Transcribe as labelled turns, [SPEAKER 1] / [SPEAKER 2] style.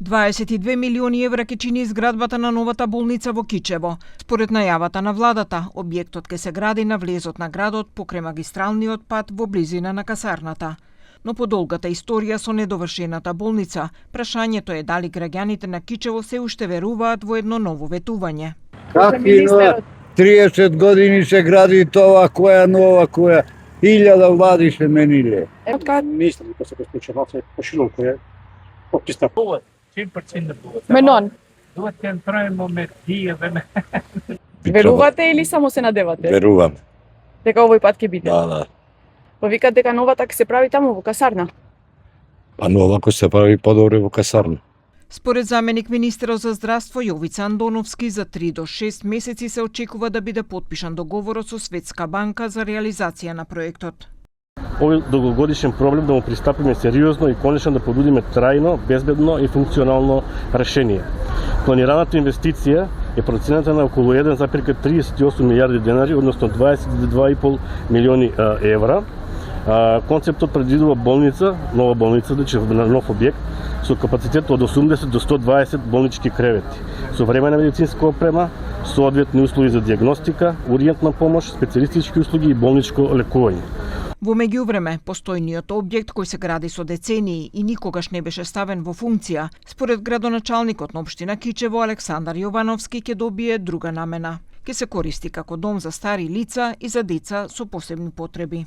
[SPEAKER 1] 22 милиони евра ќе чини изградбата на новата болница во Кичево. Според најавата на владата, објектот ќе се гради на влезот на градот покрај магистралниот пат во близина на касарната. Но по долгата историја со недовршената болница, прашањето е дали граѓаните на Кичево се уште веруваат во едно ново ветување.
[SPEAKER 2] Какви 30 години се гради тоа, која нова, која 1000 влади се мениле.
[SPEAKER 3] Мислам дека се случува пошироко е пописта.
[SPEAKER 4] 100%
[SPEAKER 5] Менон.
[SPEAKER 4] Дуат правиме медија.
[SPEAKER 5] Верувате или само се надевате?
[SPEAKER 6] Верувам.
[SPEAKER 5] Дека овој пат ќе биде?
[SPEAKER 6] Да.
[SPEAKER 5] Па викат дека новата ќе се прави таму во касарна.
[SPEAKER 6] Па нова ќе се прави подобро во касарна.
[SPEAKER 1] Според заменик министерот за здравство Јовица Андоновски, за 3 до 6 месеци се очекува да биде потпишан договорот со Светска банка за реализација на проектот.
[SPEAKER 7] Овој долгогодишен проблем да му пристапиме сериозно и конечно да понудиме трајно, безбедно и функционално решение. Планираната инвестиција е процената на околу 1,38 милиарди денари, односно 22,5 милиони евра. Концептот предвидува болница, нова болница, значи нов објект, со капацитет од 80 до 120 болнички кревети, современа медицинска опрема, соодветни услови за дијагностика, ургентна помош, специјалистички услуги и болничко лекување.
[SPEAKER 1] Во меѓувреме, постојниот објект кој се гради со децении и никогаш не беше ставен во функција, според градоначалникот на општина Кичево Александар Јовановски ќе добие друга намена. Ќе се користи како дом за стари лица и за деца со посебни потреби.